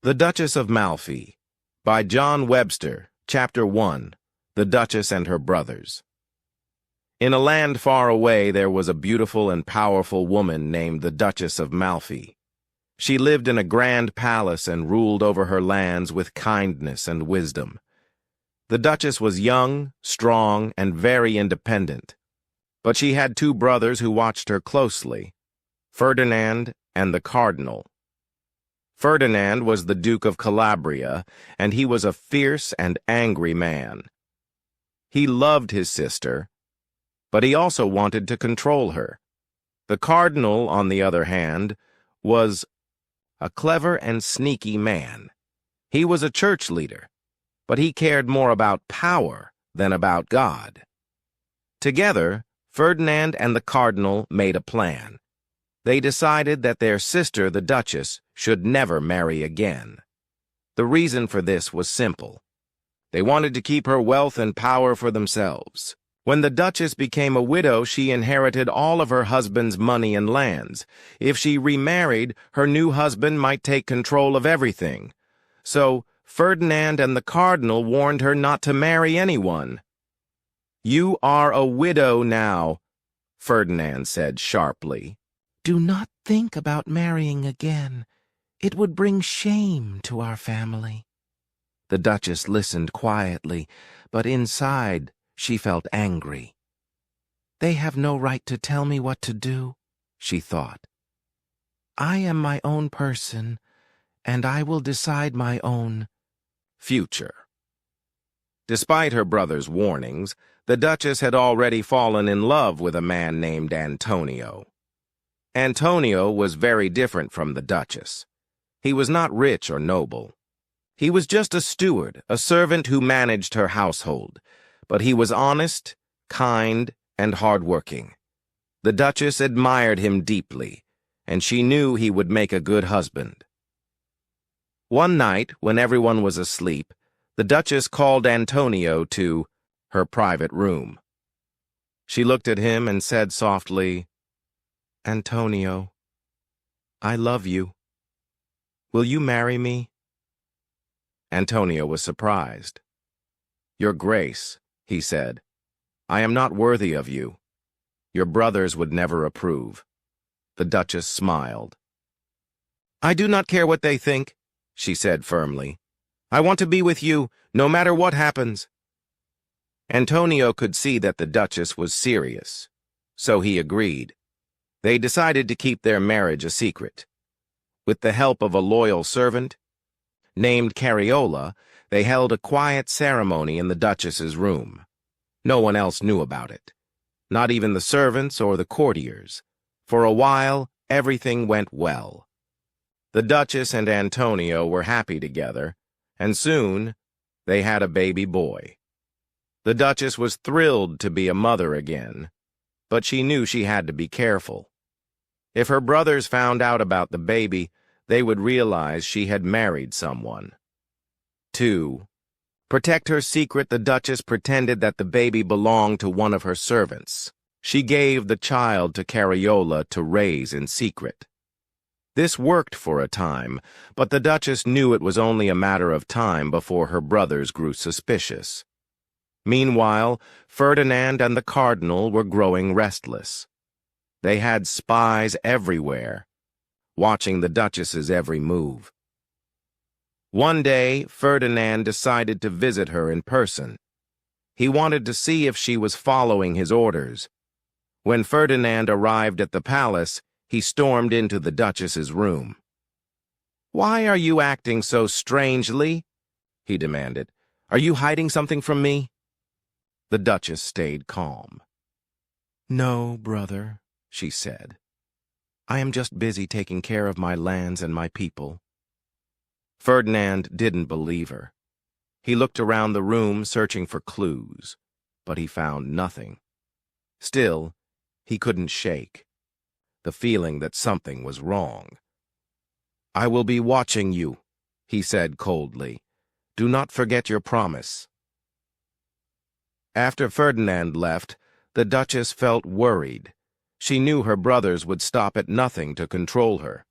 The Duchess of Malfi, by John Webster, Chapter 1, The Duchess and Her Brothers. In a land far away there was a beautiful and powerful woman named the Duchess of Malfi. She lived in a grand palace and ruled over her lands with kindness and wisdom. The Duchess was young, strong, and very independent. But she had two brothers who watched her closely, Ferdinand and the Cardinal. Ferdinand was the Duke of Calabria, and he was a fierce and angry man. He loved his sister, but he also wanted to control her. The Cardinal, on the other hand, was a clever and sneaky man. He was a church leader, but he cared more about power than about God. Together, Ferdinand and the Cardinal made a plan. They decided that their sister, the Duchess, should never marry again. The reason for this was simple. They wanted to keep her wealth and power for themselves. When the Duchess became a widow, she inherited all of her husband's money and lands. If she remarried, her new husband might take control of everything. So Ferdinand and the Cardinal warned her not to marry anyone. "You are a widow now," Ferdinand said sharply. "Do not think about marrying again. It would bring shame to our family." The Duchess listened quietly, but inside she felt angry. "They have no right to tell me what to do," she thought. "I am my own person, and I will decide my own future." Despite her brother's warnings, the Duchess had already fallen in love with a man named Antonio. Antonio was very different from the Duchess. He was not rich or noble. He was just a steward, a servant who managed her household. But he was honest, kind, and hardworking. The Duchess admired him deeply, and she knew he would make a good husband. One night, when everyone was asleep, the Duchess called Antonio to her private room. She looked at him and said softly, "Antonio, I love you. Will you marry me?" Antonio was surprised. "Your Grace," he said, "I am not worthy of you. Your brothers would never approve." The Duchess smiled. "I do not care what they think," she said firmly. "I want to be with you, no matter what happens." Antonio could see that the Duchess was serious, so he agreed. They decided to keep their marriage a secret. With the help of a loyal servant named Cariola, they held a quiet ceremony in the Duchess's room. No one else knew about it, not even the servants or the courtiers. For a while, everything went well. The Duchess and Antonio were happy together, and soon they had a baby boy. The Duchess was thrilled to be a mother again, but she knew she had to be careful. If her brothers found out about the baby, they would realize she had married someone. 2. Protect her secret, the Duchess pretended that the baby belonged to one of her servants. She gave the child to Cariola to raise in secret. This worked for a time, but the Duchess knew it was only a matter of time before her brothers grew suspicious. Meanwhile, Ferdinand and the Cardinal were growing restless. They had spies everywhere, watching the Duchess's every move. One day, Ferdinand decided to visit her in person. He wanted to see if she was following his orders. When Ferdinand arrived at the palace, he stormed into the Duchess's room. "Why are you acting so strangely?" he demanded. "Are you hiding something from me?" The Duchess stayed calm. "No, brother," she said. "I am just busy taking care of my lands and my people." Ferdinand didn't believe her. He looked around the room searching for clues, but he found nothing. Still, he couldn't shake the feeling that something was wrong. "I will be watching you," he said coldly. "Do not forget your promise." After Ferdinand left, the Duchess felt worried. She knew her brothers would stop at nothing to control her.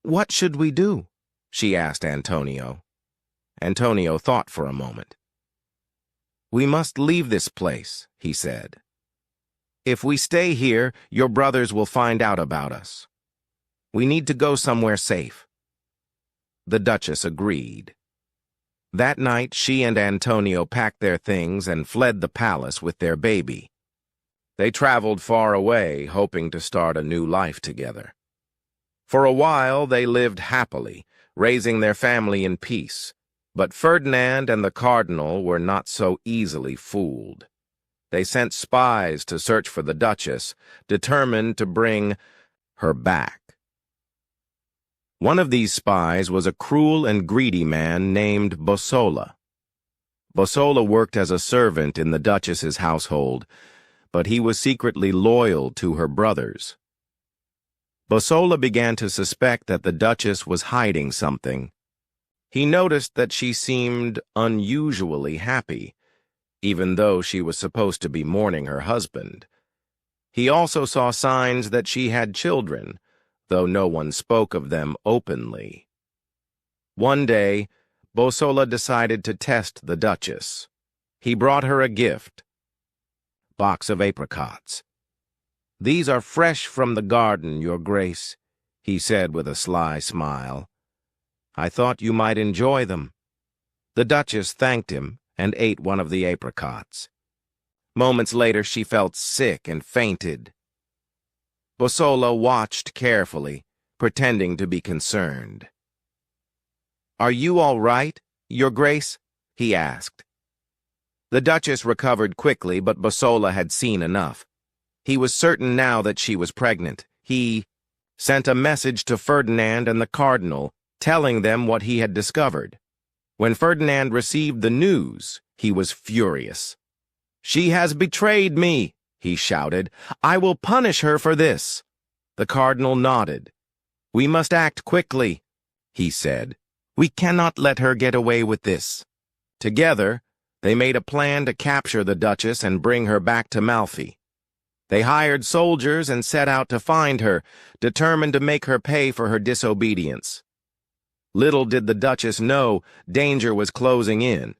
"What should we do?" she asked Antonio. Antonio thought for a moment. "We must leave this place," he said. "If we stay here, your brothers will find out about us. We need to go somewhere safe." The Duchess agreed. That night, she and Antonio packed their things and fled the palace with their baby. They traveled far away, hoping to start a new life together. For a while, they lived happily, raising their family in peace. But Ferdinand and the cardinal were not so easily fooled. They sent spies to search for the Duchess, determined to bring her back. One of these spies was a cruel and greedy man named Bosola. Bosola worked as a servant in the Duchess's household, but he was secretly loyal to her brothers. Bosola began to suspect that the Duchess was hiding something. He noticed that she seemed unusually happy, even though she was supposed to be mourning her husband. He also saw signs that she had children, though no one spoke of them openly. One day, Bosola decided to test the Duchess. He brought her a gift: box of apricots. "These are fresh from the garden, Your Grace," he said with a sly smile. "I thought you might enjoy them." The Duchess thanked him and ate one of the apricots. Moments later, she felt sick and fainted. Bosola watched carefully, pretending to be concerned. "Are you all right, Your Grace?" he asked. The Duchess recovered quickly, but Bosola had seen enough. He was certain now that she was pregnant. He sent a message to Ferdinand and the cardinal, telling them what he had discovered. When Ferdinand received the news, he was furious. "She has betrayed me," he shouted. "I will punish her for this." The cardinal nodded. "We must act quickly," he said. "We cannot let her get away with this." Together, they made a plan to capture the Duchess and bring her back to Malfi. They hired soldiers and set out to find her, determined to make her pay for her disobedience. Little did the Duchess know danger was closing in.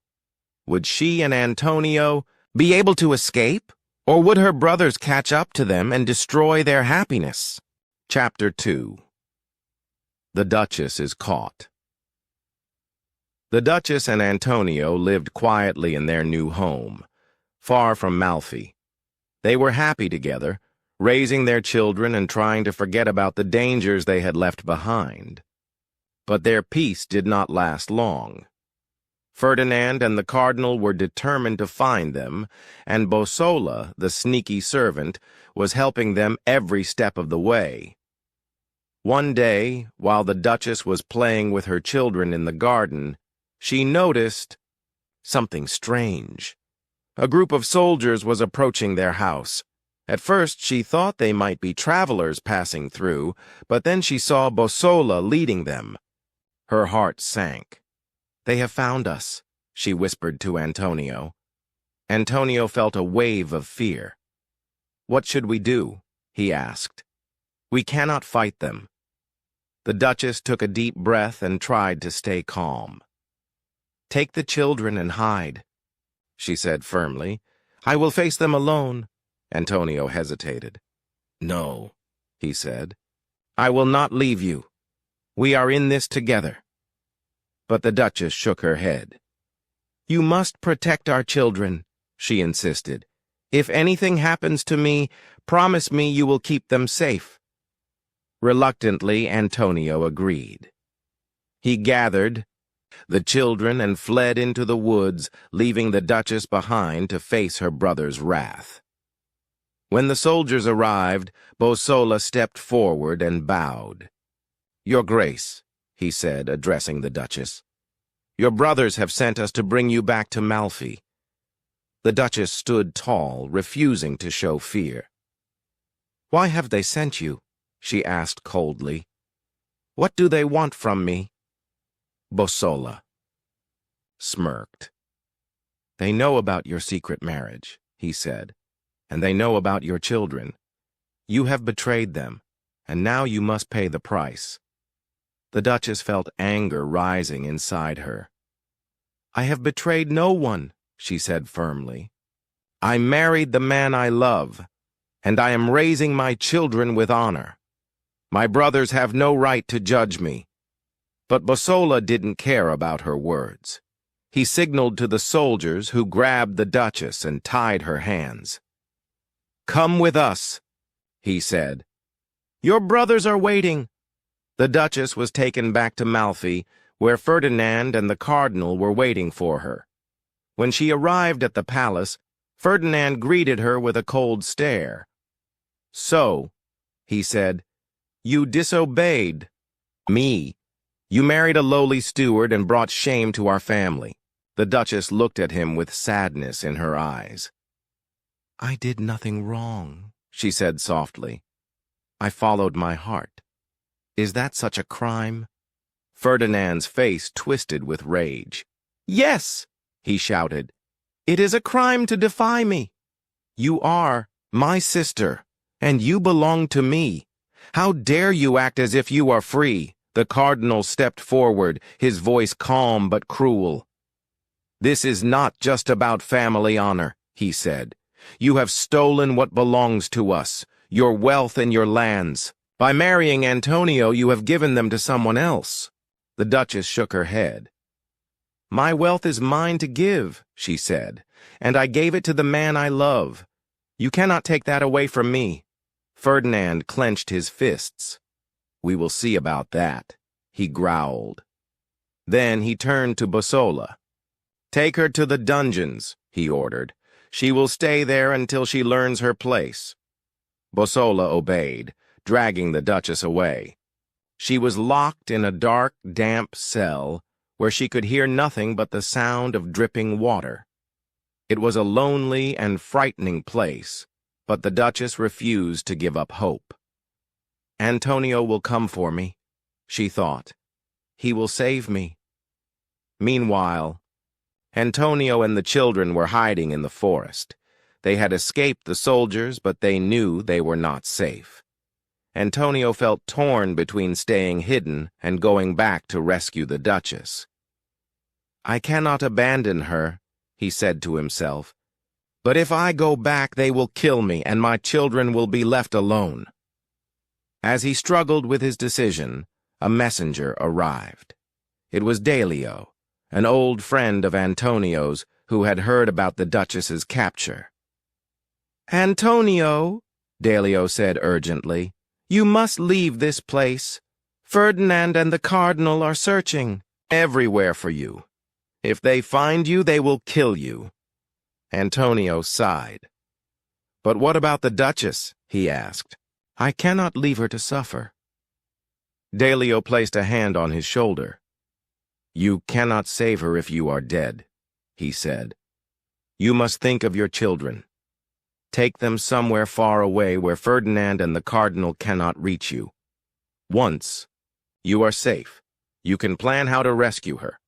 Would she and Antonio be able to escape, or would her brothers catch up to them and destroy their happiness? Chapter 2. The Duchess is caught. The Duchess and Antonio lived quietly in their new home, far from Malfi. They were happy together, raising their children and trying to forget about the dangers they had left behind. But their peace did not last long. Ferdinand and the cardinal were determined to find them, and Bosola, the sneaky servant, was helping them every step of the way. One day, while the Duchess was playing with her children in the garden, she noticed something strange. A group of soldiers was approaching their house. At first, she thought they might be travelers passing through, but then she saw Bosola leading them. Her heart sank. "They have found us," she whispered to Antonio. Antonio felt a wave of fear. "What should we do?" he asked. "We cannot fight them." The Duchess took a deep breath and tried to stay calm. "Take the children and hide," she said firmly. "I will face them alone." Antonio hesitated. "No," he said. "I will not leave you. We are in this together." But the Duchess shook her head. "You must protect our children," she insisted. "If anything happens to me, promise me you will keep them safe." Reluctantly, Antonio agreed. He gathered the children and fled into the woods, leaving the Duchess behind to face her brother's wrath. When the soldiers arrived, Bosola stepped forward and bowed. "Your Grace," he said, addressing the Duchess, "your brothers have sent us to bring you back to Malfi." The Duchess stood tall, refusing to show fear. "Why have they sent you?" she asked coldly. "What do they want from me?" Bosola smirked. "They know about your secret marriage," he said, "and they know about your children. You have betrayed them, and now you must pay the price." The Duchess felt anger rising inside her. "I have betrayed no one," she said firmly. "I married the man I love, and I am raising my children with honor. My brothers have no right to judge me." But Bosola didn't care about her words. He signaled to the soldiers, who grabbed the Duchess and tied her hands. "Come with us," he said. "Your brothers are waiting." The Duchess was taken back to Malfi, where Ferdinand and the Cardinal were waiting for her. When she arrived at the palace, Ferdinand greeted her with a cold stare. "So," he said, "you disobeyed me. You married a lowly steward and brought shame to our family." The Duchess looked at him with sadness in her eyes. "I did nothing wrong," she said softly. "I followed my heart. Is that such a crime?" Ferdinand's face twisted with rage. "Yes," he shouted. "It is a crime to defy me. You are my sister, and you belong to me. How dare you act as if you are free?" The Cardinal stepped forward, his voice calm but cruel. "This is not just about family honor," he said. "You have stolen what belongs to us, your wealth and your lands. By marrying Antonio, you have given them to someone else." The Duchess shook her head. "My wealth is mine to give," she said, "and I gave it to the man I love. You cannot take that away from me." Ferdinand clenched his fists. "We will see about that," he growled. Then he turned to Bosola. "Take her to the dungeons," he ordered. "She will stay there until she learns her place." Bosola obeyed, dragging the Duchess away. She was locked in a dark, damp cell where she could hear nothing but the sound of dripping water. It was a lonely and frightening place, but the Duchess refused to give up hope. "Antonio will come for me," she thought. "He will save me." Meanwhile, Antonio and the children were hiding in the forest. They had escaped the soldiers, but they knew they were not safe. Antonio felt torn between staying hidden and going back to rescue the Duchess. "I cannot abandon her," he said to himself. "But if I go back, they will kill me, and my children will be left alone." As he struggled with his decision, a messenger arrived. It was Delio, an old friend of Antonio's who had heard about the Duchess's capture. "Antonio," Delio said urgently, "you must leave this place. Ferdinand and the Cardinal are searching everywhere for you. If they find you, they will kill you." Antonio sighed. "But what about the Duchess?" he asked. "I cannot leave her to suffer." Delio placed a hand on his shoulder. "You cannot save her if you are dead," he said. "You must think of your children. Take them somewhere far away where Ferdinand and the Cardinal cannot reach you. Once you are safe, you can plan how to rescue her."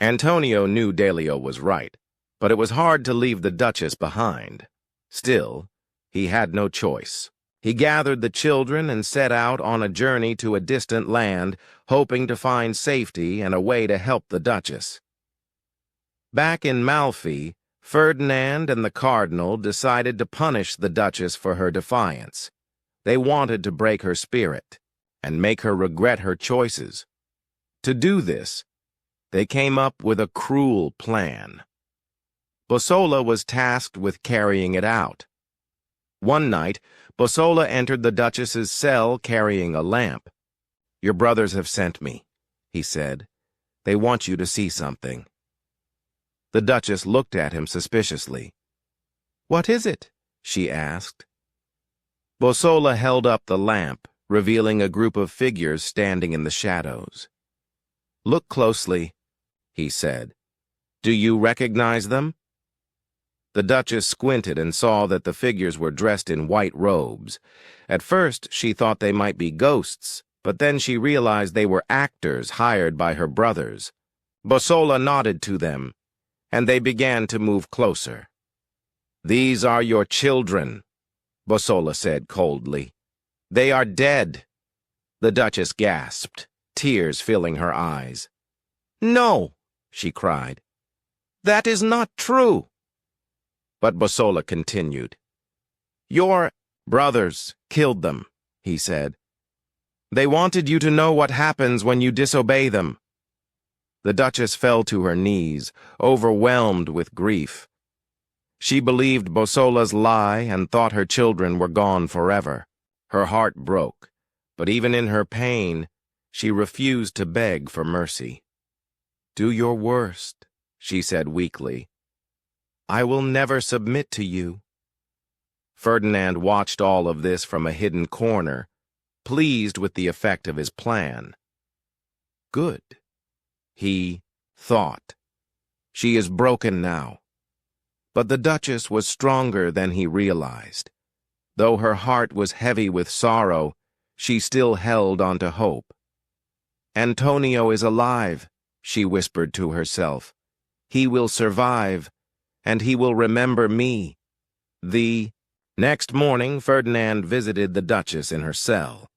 Antonio knew Delio was right, but it was hard to leave the Duchess behind. Still, he had no choice. He gathered the children and set out on a journey to a distant land, hoping to find safety and a way to help the Duchess. Back in Malfi, Ferdinand and the Cardinal decided to punish the Duchess for her defiance. They wanted to break her spirit and make her regret her choices. To do this, they came up with a cruel plan. Bosola was tasked with carrying it out. One night, Bosola entered the Duchess's cell carrying a lamp. "Your brothers have sent me," he said. "They want you to see something." The Duchess looked at him suspiciously. "What is it?" she asked. Bosola held up the lamp, revealing a group of figures standing in the shadows. "Look closely," he said. "Do you recognize them?" The Duchess squinted and saw that the figures were dressed in white robes. At first, she thought they might be ghosts, but then she realized they were actors hired by her brothers. Bosola nodded to them, and they began to move closer. "These are your children," Bosola said coldly. "They are dead." The Duchess gasped. tears filling her eyes. "No," she cried. "That is not true." But Bosola continued. "Your brothers killed them," he said. "They wanted you to know what happens when you disobey them." The Duchess fell to her knees, overwhelmed with grief. She believed Bosola's lie and thought her children were gone forever. Her heart broke, but even in her pain, she refused to beg for mercy. "Do your worst," she said weakly. "I will never submit to you." Ferdinand watched all of this from a hidden corner, pleased with the effect of his plan. Good, he thought. She is broken now. But the Duchess was stronger than he realized. Though her heart was heavy with sorrow, she still held on to hope. "Antonio is alive," she whispered to herself. "He will survive, and he will remember me." The next morning, Ferdinand visited the Duchess in her cell.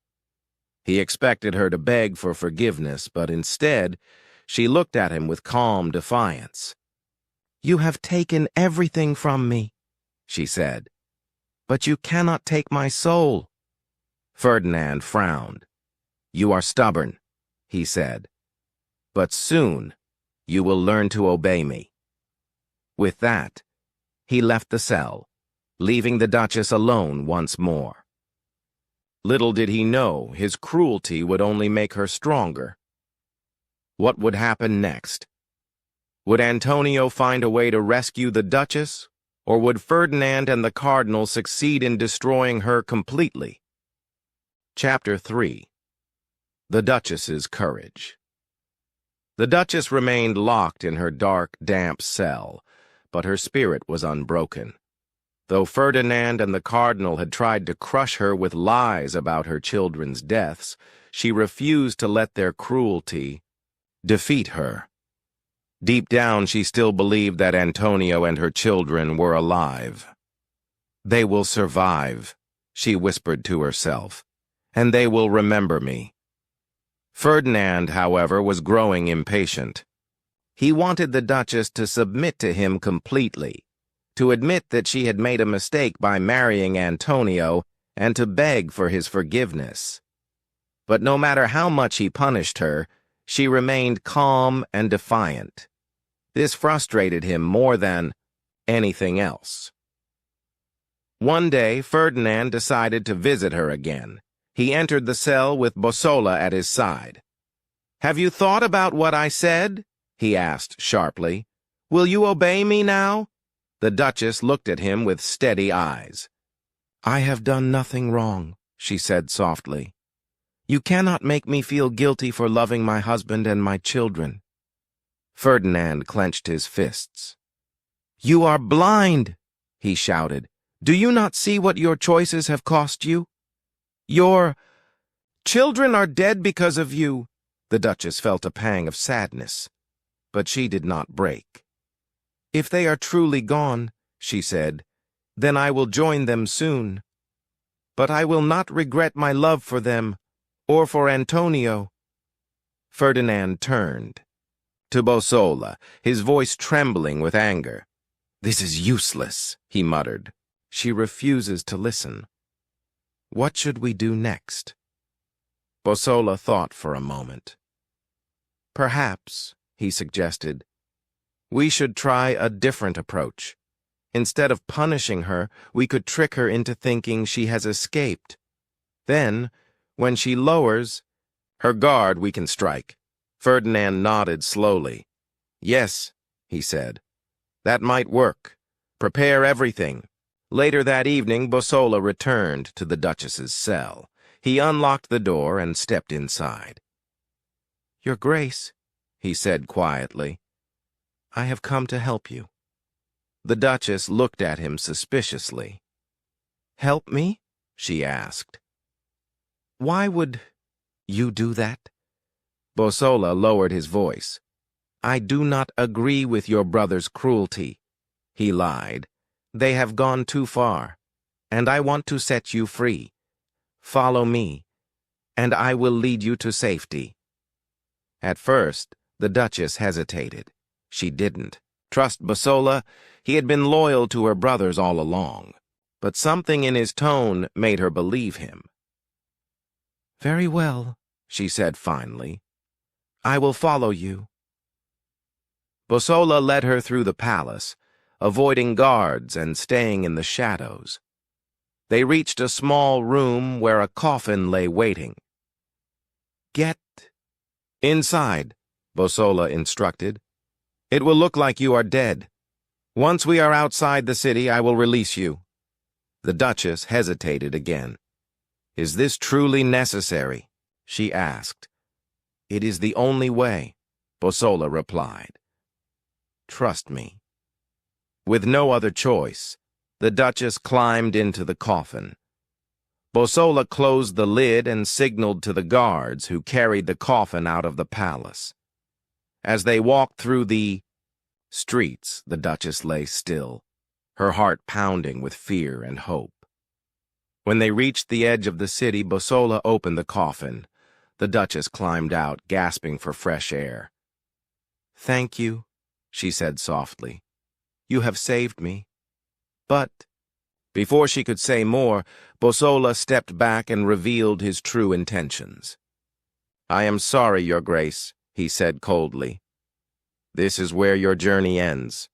He expected her to beg for forgiveness, but instead, she looked at him with calm defiance. "You have taken everything from me," she said, "but you cannot take my soul." Ferdinand frowned. "You are stubborn," he said, "but soon you will learn to obey me." With that, he left the cell, leaving the Duchess alone once more. Little did he know his cruelty would only make her stronger. What would happen next? Would Antonio find a way to rescue the Duchess, or would Ferdinand and the Cardinal succeed in destroying her completely? Chapter 3. The Duchess's Courage. The Duchess remained locked in her dark, damp cell, but her spirit was unbroken. Though Ferdinand and the Cardinal had tried to crush her with lies about her children's deaths, she refused to let their cruelty defeat her. Deep down, she still believed that Antonio and her children were alive. "They will survive," she whispered to herself, "and they will remember me." Ferdinand, however, was growing impatient. He wanted the Duchess to submit to him completely, to admit that she had made a mistake by marrying Antonio, and to beg for his forgiveness. But no matter how much he punished her, she remained calm and defiant. This frustrated him more than anything else. One day, Ferdinand decided to visit her again. He entered the cell with Bosola at his side. "Have you thought about what I said?" he asked sharply. "Will you obey me now?" The Duchess looked at him with steady eyes. "I have done nothing wrong," she said softly. "You cannot make me feel guilty for loving my husband and my children." Ferdinand clenched his fists. "You are blind," he shouted. "Do you not see what your choices have cost you? Your children are dead because of you." The Duchess felt a pang of sadness, but she did not break. "If they are truly gone," she said, "then I will join them soon. But I will not regret my love for them, or for Antonio." Ferdinand turned to Bosola, his voice trembling with anger. "This is useless," he muttered. "She refuses to listen. What should we do next?" Bosola thought for a moment. "Perhaps," he suggested, "we should try a different approach. Instead of punishing her, we could trick her into thinking she has escaped. Then, when she lowers her guard, we can strike." Ferdinand nodded slowly. "Yes," he said, "that might work. Prepare everything." Later that evening, Bosola returned to the Duchess's cell. He unlocked the door and stepped inside. "Your Grace," he said quietly, "I have come to help you." The Duchess looked at him suspiciously. "Help me?" she asked. "Why would you do that?" Bosola lowered his voice. "I do not agree with your brother's cruelty," he lied. "They have gone too far, and I want to set you free. Follow me, and I will lead you to safety." At first, the Duchess hesitated. She didn't trust Bosola. He had been loyal to her brothers all along, but something in his tone made her believe him. "Very well," she said finally. "I will follow you." Bosola led her through the palace, avoiding guards and staying in the shadows. They reached a small room where a coffin lay waiting. "Get inside," Bosola instructed. "It will look like you are dead. Once we are outside the city, I will release you." The Duchess hesitated again. "Is this truly necessary?" she asked. "It is the only way," Bosola replied. "Trust me." With no other choice, the Duchess climbed into the coffin. Bosola closed the lid and signaled to the guards who carried the coffin out of the palace. As they walked through the streets, the Duchess lay still, her heart pounding with fear and hope. When they reached the edge of the city, Bosola opened the coffin. The Duchess climbed out, gasping for fresh air. "Thank you," she said softly. "You have saved me." But before she could say more, Bosola stepped back and revealed his true intentions. "I am sorry, Your Grace," he said coldly. "This is where your journey ends."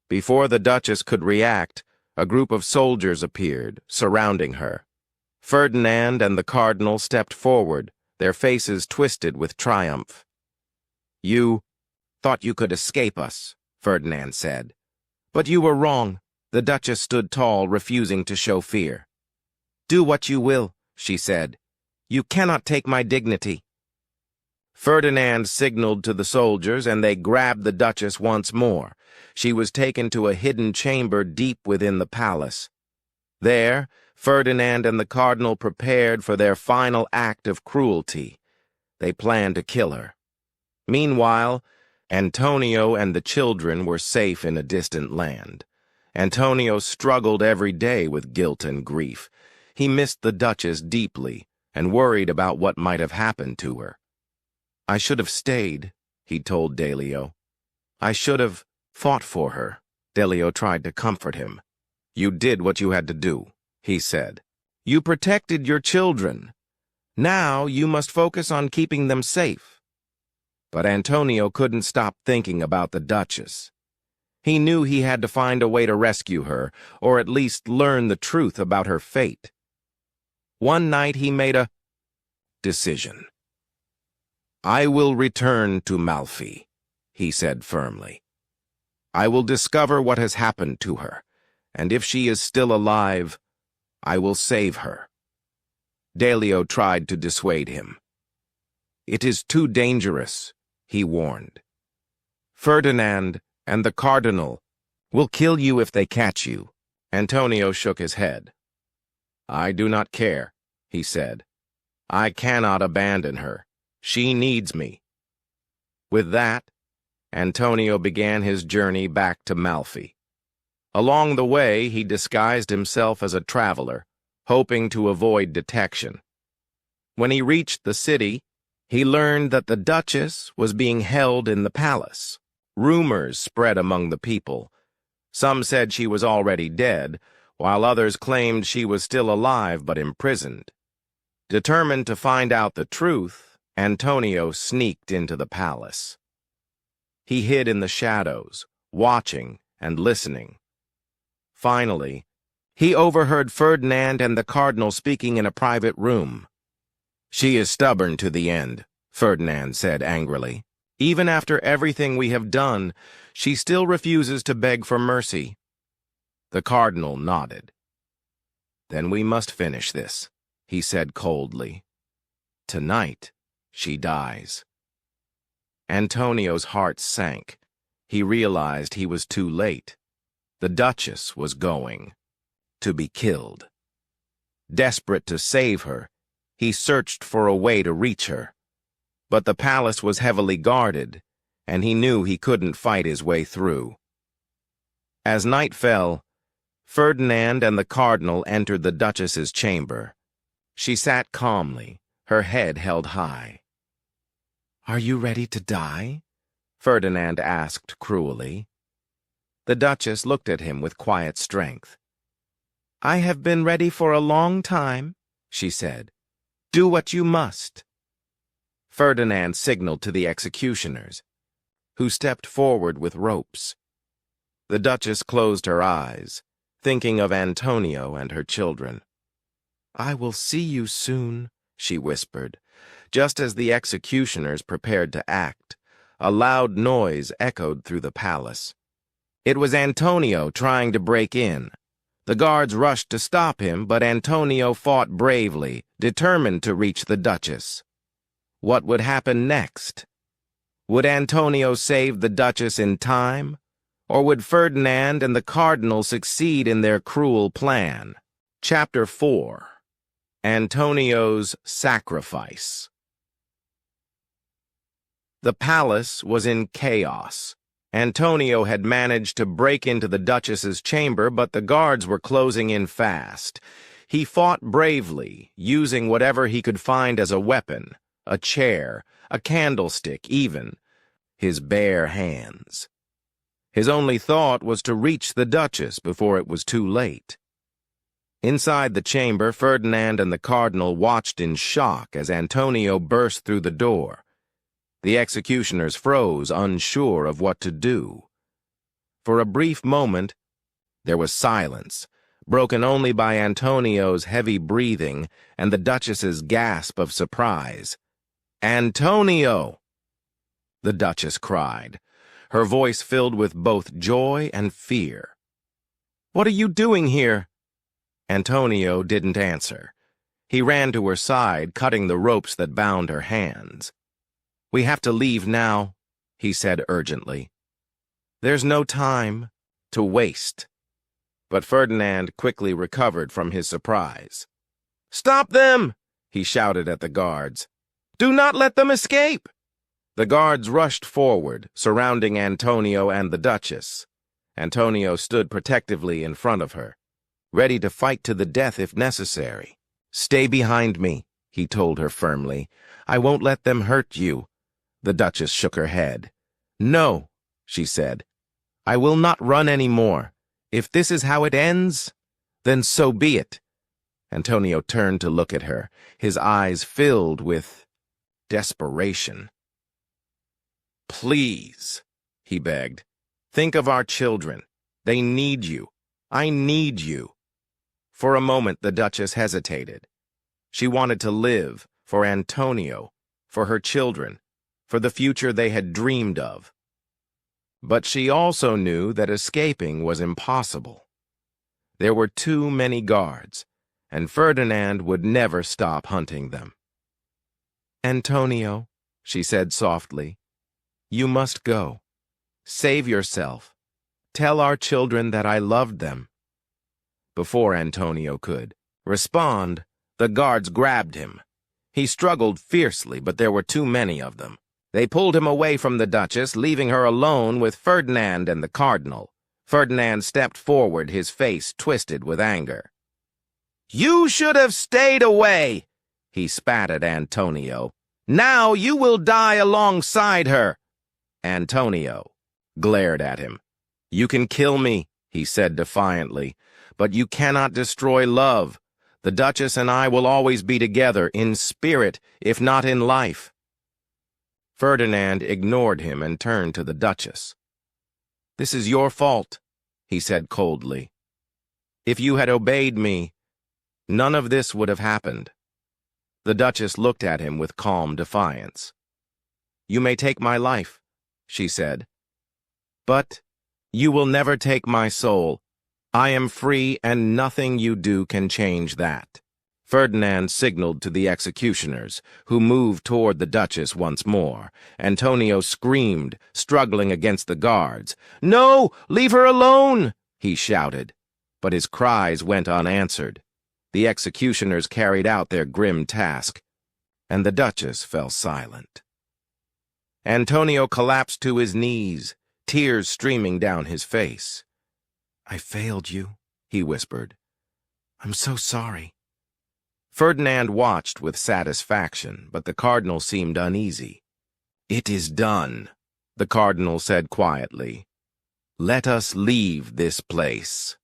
Before the Duchess could react, a group of soldiers appeared, surrounding her. Ferdinand and the Cardinal stepped forward, their faces twisted with triumph. "You thought you could escape us," Ferdinand said. "But you were wrong." The Duchess stood tall, refusing to show fear. "Do what you will," she said. "You cannot take my dignity." Ferdinand signaled to the soldiers, and they grabbed the Duchess once more. She was taken to a hidden chamber deep within the palace. There, Ferdinand and the Cardinal prepared for their final act of cruelty. They planned to kill her. Meanwhile, Antonio and the children were safe in a distant land. Antonio struggled every day with guilt and grief. He missed the Duchess deeply and worried about what might have happened to her. "I should have stayed," he told Delio. "I should have fought for her." Delio tried to comfort him. "You did what you had to do," he said. "You protected your children. Now you must focus on keeping them safe." But Antonio couldn't stop thinking about the Duchess. He knew he had to find a way to rescue her, or at least learn the truth about her fate. One night he made a decision. "I will return to Malfi," he said firmly. "I will discover what has happened to her, and if she is still alive, I will save her." Delio tried to dissuade him. "It is too dangerous," he warned. "Ferdinand and the Cardinal will kill you if they catch you." Antonio shook his head. "I do not care," he said. "I cannot abandon her. She needs me." With that, Antonio began his journey back to Malfi. Along the way, he disguised himself as a traveler, hoping to avoid detection. When he reached the city, he learned that the Duchess was being held in the palace. Rumors spread among the people. Some said she was already dead, while others claimed she was still alive but imprisoned. Determined to find out the truth, Antonio sneaked into the palace. He hid in the shadows, watching and listening. Finally, he overheard Ferdinand and the Cardinal speaking in a private room. "She is stubborn to the end," Ferdinand said angrily. "Even after everything we have done, she still refuses to beg for mercy." The Cardinal nodded. "Then we must finish this," he said coldly. "Tonight, she dies." Antonio's heart sank. He realized he was too late. The Duchess was going to be killed. Desperate to save her, he searched for a way to reach her. But the palace was heavily guarded, and he knew he couldn't fight his way through. As night fell, Ferdinand and the Cardinal entered the Duchess's chamber. She sat calmly, her head held high. Are you ready to die? Ferdinand asked cruelly. The Duchess looked at him with quiet strength. I have been ready for a long time, she said. Do what you must. Ferdinand signaled to the executioners, who stepped forward with ropes. The Duchess closed her eyes, thinking of Antonio and her children. I will see you soon, she whispered. Just as the executioners prepared to act, a loud noise echoed through the palace. It was Antonio trying to break in. The guards rushed to stop him, but Antonio fought bravely, determined to reach the Duchess. What would happen next? Would Antonio save the Duchess in time? Or would Ferdinand and the Cardinal succeed in their cruel plan? Chapter 4. Antonio's Sacrifice. The palace was in chaos. Antonio had managed to break into the Duchess's chamber, but the guards were closing in fast. He fought bravely, using whatever he could find as a weapon, a chair, a candlestick even, his bare hands. His only thought was to reach the Duchess before it was too late. Inside the chamber, Ferdinand and the Cardinal watched in shock as Antonio burst through the door. The executioners froze, unsure of what to do. For a brief moment, there was silence, broken only by Antonio's heavy breathing and the Duchess's gasp of surprise. "Antonio!" the Duchess cried, her voice filled with both joy and fear. "What are you doing here?" Antonio didn't answer. He ran to her side, cutting the ropes that bound her hands. "We have to leave now," he said urgently. "There's no time to waste." But Ferdinand quickly recovered from his surprise. "Stop them!" he shouted at the guards. "Do not let them escape!" The guards rushed forward, surrounding Antonio and the Duchess. Antonio stood protectively in front of her, ready to fight to the death if necessary. "Stay behind me," he told her firmly. "I won't let them hurt you." The Duchess shook her head. "No," she said. "I will not run any more. If this is how it ends, then so be it." Antonio turned to look at her, his eyes filled with desperation. "Please," he begged. "Think of our children. They need you. I need you." For a moment, the Duchess hesitated. She wanted to live for Antonio, for her children, for the future they had dreamed of. But she also knew that escaping was impossible. There were too many guards, and Ferdinand would never stop hunting them. "Antonio," she said softly, "you must go. Save yourself. Tell our children that I loved them." Before Antonio could respond, the guards grabbed him. He struggled fiercely, but there were too many of them. They pulled him away from the Duchess, leaving her alone with Ferdinand and the Cardinal. Ferdinand stepped forward, his face twisted with anger. "You should have stayed away," he spat at Antonio. "Now you will die alongside her." Antonio glared at him. "You can kill me," he said defiantly, "but you cannot destroy love. The Duchess and I will always be together, in spirit, if not in life." Ferdinand ignored him and turned to the Duchess. "This is your fault," he said coldly. "If you had obeyed me, none of this would have happened." The Duchess looked at him with calm defiance. "You may take my life," she said, "but you will never take my soul. I am free, and nothing you do can change that." Ferdinand signaled to the executioners, who moved toward the Duchess once more. Antonio screamed, struggling against the guards. "No, leave her alone!" he shouted. But his cries went unanswered. The executioners carried out their grim task, and the Duchess fell silent. Antonio collapsed to his knees, tears streaming down his face. "I failed you," he whispered. "I'm so sorry." Ferdinand watched with satisfaction, but the Cardinal seemed uneasy. "It is done," the cardinal said quietly. "Let us leave this place."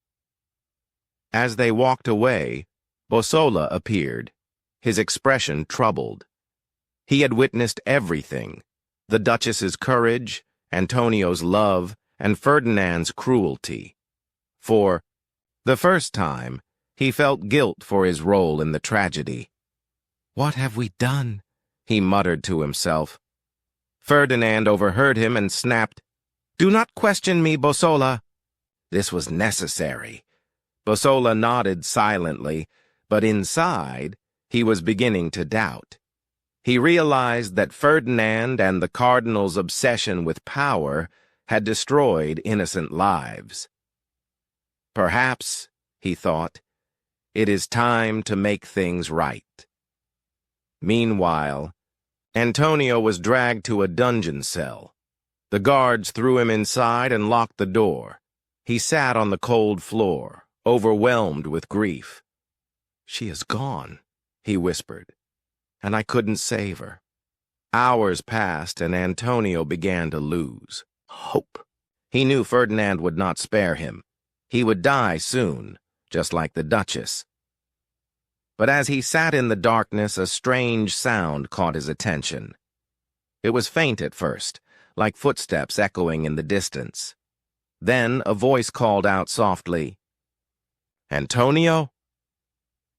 As they walked away, Bosola appeared, his expression troubled. He had witnessed everything: the Duchess's courage, Antonio's love, and Ferdinand's cruelty. For the first time, he felt guilt for his role in the tragedy. "What have we done?" he muttered to himself. Ferdinand overheard him and snapped, "Do not question me, Bosola." This was necessary. Bosola nodded silently, but inside, he was beginning to doubt. He realized that Ferdinand and the cardinal's obsession with power had destroyed innocent lives. Perhaps, he thought, it is time to make things right. Meanwhile, Antonio was dragged to a dungeon cell. The guards threw him inside and locked the door. He sat on the cold floor, overwhelmed with grief. "She is gone," he whispered, "and I couldn't save her." Hours passed, and Antonio began to lose hope. He knew Ferdinand would not spare him. He would die soon, just like the Duchess. But as he sat in the darkness, a strange sound caught his attention. It was faint at first, like footsteps echoing in the distance. Then a voice called out softly, "Antonio?"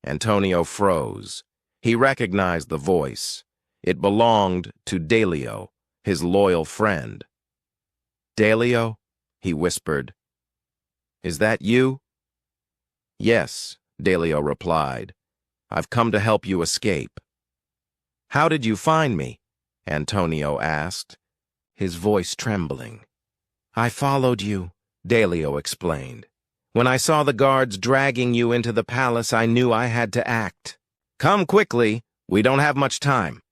Antonio froze. He recognized the voice. It belonged to Delio, his loyal friend. "Delio?" he whispered. "Is that you?" "Yes," Delio replied. "I've come to help you escape." "How did you find me?" Antonio asked, his voice trembling. "I followed you," Delio explained. "When I saw the guards dragging you into the palace, I knew I had to act. Come quickly, we don't have much time."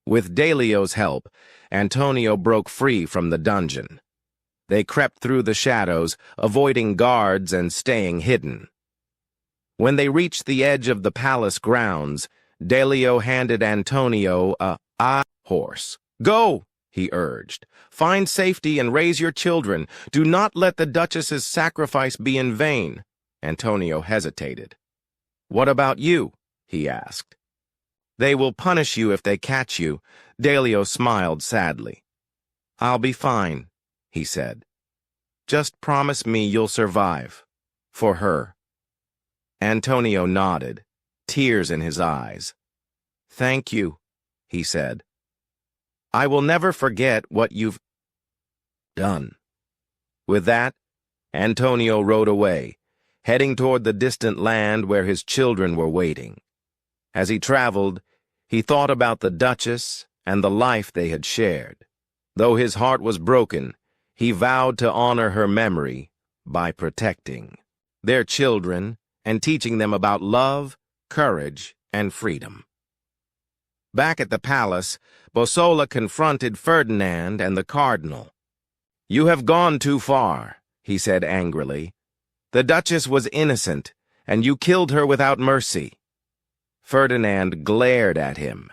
With Delio's help, Antonio broke free from the dungeon. They crept through the shadows, avoiding guards and staying hidden. When they reached the edge of the palace grounds, Delio handed Antonio a horse. "Go," he urged. "Find safety and raise your children. Do not let the Duchess's sacrifice be in vain." Antonio hesitated. "What about you?" he asked. "They will punish you if they catch you." Delio smiled sadly. "I'll be fine," he said. "Just promise me you'll survive. For her." Antonio nodded, tears in his eyes. "Thank you," he said. "I will never forget what you've done." With that, Antonio rode away, heading toward the distant land where his children were waiting. As he traveled, he thought about the Duchess and the life they had shared. Though his heart was broken, he vowed to honor her memory by protecting their children and teaching them about love, courage, and freedom. Back at the palace, Bosola confronted Ferdinand and the cardinal. "You have gone too far," he said angrily. "The Duchess was innocent, and you killed her without mercy." Ferdinand glared at him.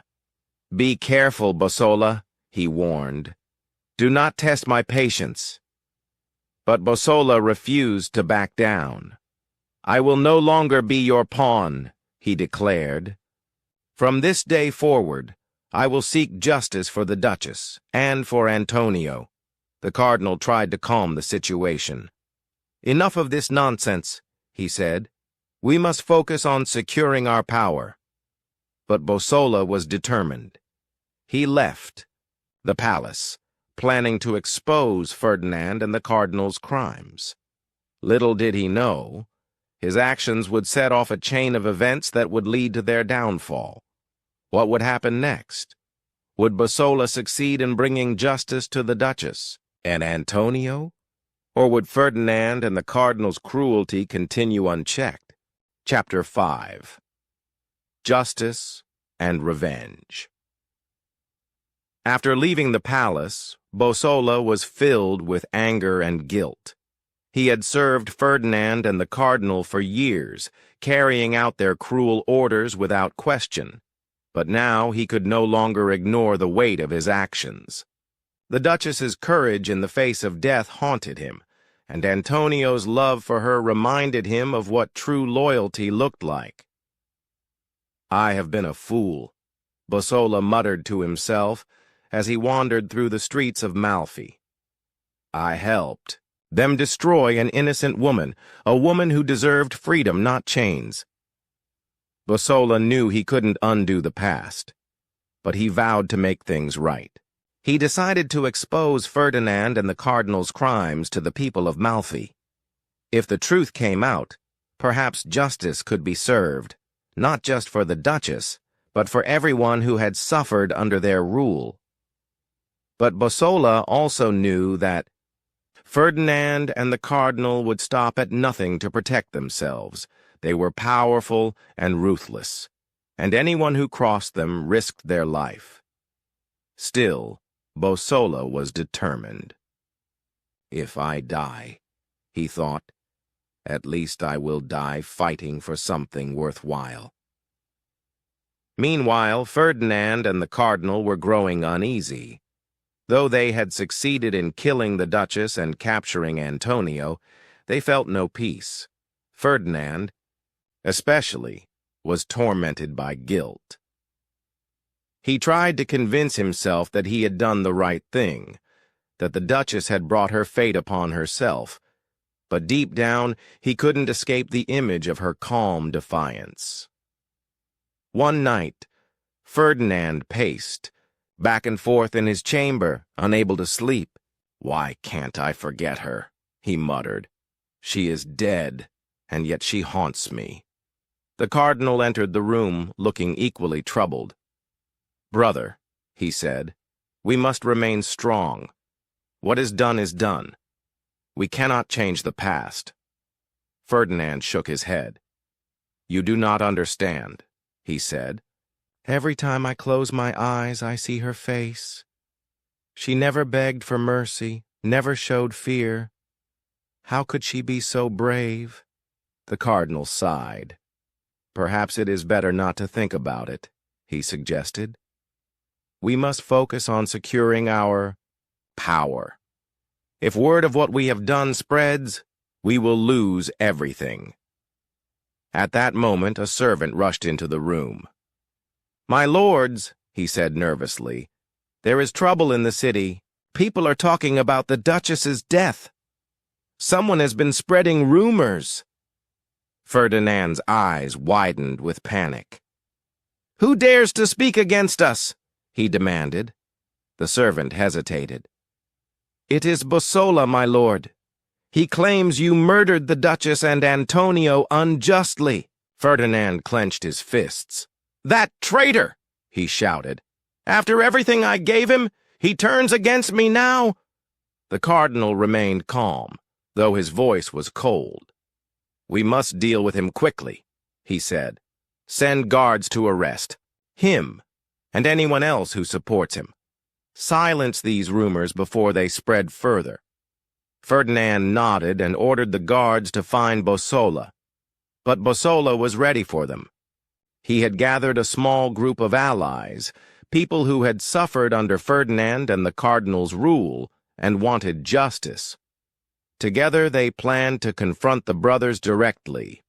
"Be careful, Bosola," he warned. "Do not test my patience." But Bosola refused to back down. "I will no longer be your pawn," he declared. "From this day forward, I will seek justice for the Duchess and for Antonio." The cardinal tried to calm the situation. "Enough of this nonsense," he said. "We must focus on securing our power." But Bosola was determined. He left the palace, planning to expose Ferdinand and the cardinal's crimes. Little did he know, his actions would set off a chain of events that would lead to their downfall. What would happen next? Would Bosola succeed in bringing justice to the Duchess and Antonio? Or would Ferdinand and the cardinal's cruelty continue unchecked? Chapter 5. Justice and Revenge. After leaving the palace, Bosola was filled with anger and guilt. He had served Ferdinand and the cardinal for years, carrying out their cruel orders without question. But now he could no longer ignore the weight of his actions. The Duchess's courage in the face of death haunted him, and Antonio's love for her reminded him of what true loyalty looked like. "I have been a fool," Bosola muttered to himself as he wandered through the streets of Malfi. "I helped them destroy an innocent woman, a woman who deserved freedom, not chains." Bosola knew he couldn't undo the past, but he vowed to make things right. He decided to expose Ferdinand and the Cardinal's crimes to the people of Malfi. If the truth came out, perhaps justice could be served, not just for the Duchess, but for everyone who had suffered under their rule. But Bosola also knew that Ferdinand and the Cardinal would stop at nothing to protect themselves. They were powerful and ruthless, and anyone who crossed them risked their life. Still, Bosola was determined. "If I die," he thought, "at least I will die fighting for something worthwhile." Meanwhile, Ferdinand and the Cardinal were growing uneasy. Though they had succeeded in killing the Duchess and capturing Antonio, they felt no peace. Ferdinand, especially, was tormented by guilt. He tried to convince himself that he had done the right thing, that the Duchess had brought her fate upon herself, but deep down he couldn't escape the image of her calm defiance. One night, Ferdinand paced back and forth in his chamber, unable to sleep. "Why can't I forget her?" he muttered. "She is dead, and yet she haunts me." The Cardinal entered the room, looking equally troubled. "Brother," he said, "we must remain strong. What is done is done. We cannot change the past." Ferdinand shook his head. "You do not understand," he said. "Every time I close my eyes, I see her face. She never begged for mercy, never showed fear. How could she be so brave?" The Cardinal sighed. "Perhaps it is better not to think about it," he suggested. "We must focus on securing our power. If word of what we have done spreads, we will lose everything." At that moment, a servant rushed into the room. "My lords," he said nervously, "there is trouble in the city. People are talking about the Duchess's death. Someone has been spreading rumors." Ferdinand's eyes widened with panic. "Who dares to speak against us?" he demanded. The servant hesitated. "It is Bosola, my lord. He claims you murdered the Duchess and Antonio unjustly." Ferdinand clenched his fists. "That traitor!" he shouted. "After everything I gave him, he turns against me now." The Cardinal remained calm, though his voice was cold. "We must deal with him quickly," he said. "Send guards to arrest him and anyone else who supports him. Silence these rumors before they spread further." Ferdinand nodded and ordered the guards to find Bosola. But Bosola was ready for them. He had gathered a small group of allies, people who had suffered under Ferdinand and the Cardinal's rule and wanted justice. Together they planned to confront the brothers directly.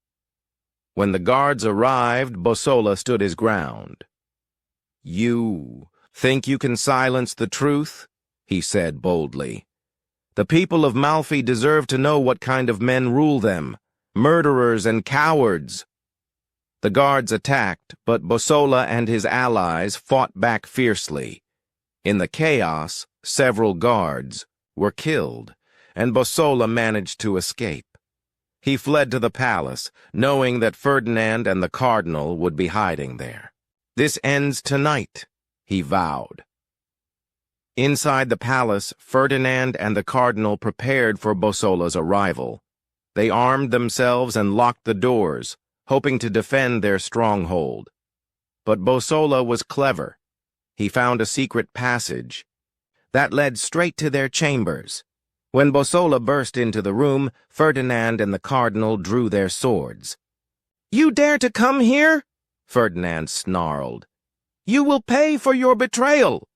When the guards arrived, Bosola stood his ground. "You think you can silence the truth?" he said boldly. "The people of Malfi deserve to know what kind of men rule them, murderers and cowards." The guards attacked, but Bosola and his allies fought back fiercely. In the chaos, several guards were killed, and Bosola managed to escape. He fled to the palace, knowing that Ferdinand and the Cardinal would be hiding there. "This ends tonight," he vowed. Inside the palace, Ferdinand and the Cardinal prepared for Bosola's arrival. They armed themselves and locked the doors, hoping to defend their stronghold. But Bosola was clever. He found a secret passage that led straight to their chambers. When Bosola burst into the room, Ferdinand and the Cardinal drew their swords. "You dare to come here?" Ferdinand snarled. You will pay for your betrayal!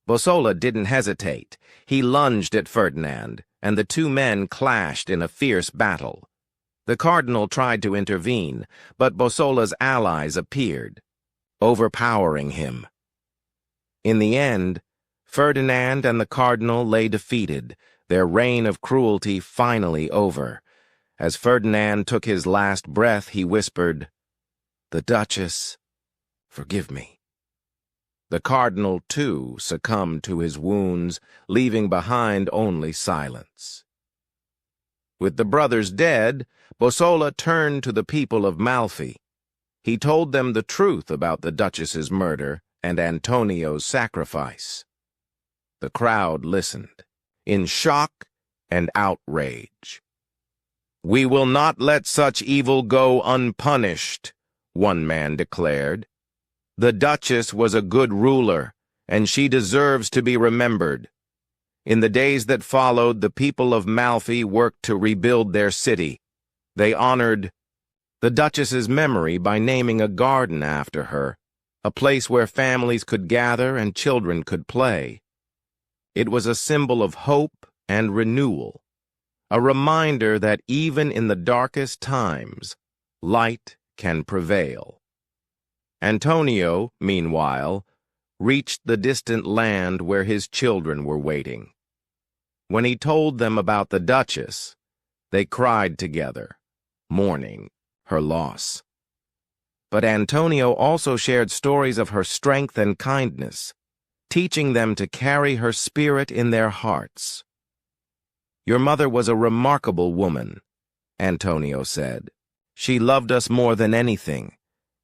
Bosola didn't hesitate. He lunged at Ferdinand, and the two men clashed in a fierce battle. The cardinal tried to intervene, but Bosola's allies appeared, overpowering him. In the end, Ferdinand and the cardinal lay defeated, their reign of cruelty finally over. As Ferdinand took his last breath, he whispered, "The Duchess, forgive me." The cardinal, too, succumbed to his wounds, leaving behind only silence. With the brothers dead, Bosola turned to the people of Malfi. He told them the truth about the Duchess's murder and Antonio's sacrifice. The crowd listened, in shock and outrage. "We will not let such evil go unpunished," one man declared. "The Duchess was a good ruler, and she deserves to be remembered." In the days that followed, the people of Malfi worked to rebuild their city. They honored the Duchess's memory by naming a garden after her, a place where families could gather and children could play. It was a symbol of hope and renewal, a reminder that even in the darkest times, light can prevail. Antonio, meanwhile, reached the distant land where his children were waiting. When he told them about the Duchess, they cried together, mourning her loss. But Antonio also shared stories of her strength and kindness, teaching them to carry her spirit in their hearts. "Your mother was a remarkable woman," Antonio said. "She loved us more than anything,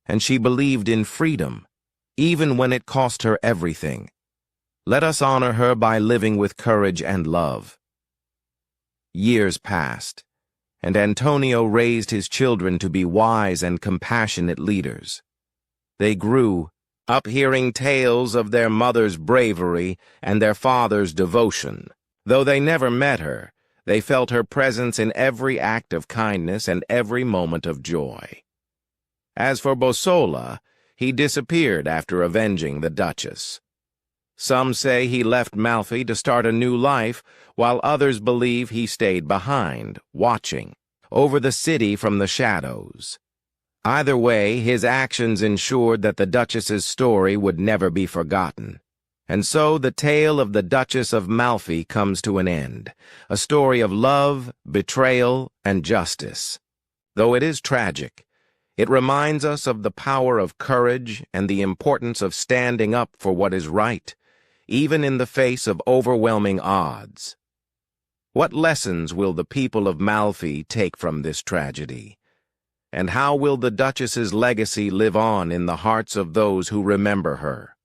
and she believed in freedom, even when it cost her everything. Let us honor her by living with courage and love." Years passed, and Antonio raised his children to be wise and compassionate leaders. They grew up hearing tales of their mother's bravery and their father's devotion. Though they never met her, they felt her presence in every act of kindness and every moment of joy. As for Bosola, he disappeared after avenging the Duchess. Some say he left Malfi to start a new life, while others believe he stayed behind, watching over the city from the shadows. Either way, his actions ensured that the Duchess's story would never be forgotten. And so the tale of the Duchess of Malfi comes to an end, a story of love, betrayal, and justice. Though it is tragic, it reminds us of the power of courage and the importance of standing up for what is right, even in the face of overwhelming odds. What lessons will the people of Malfi take from this tragedy? And how will the Duchess's legacy live on in the hearts of those who remember her?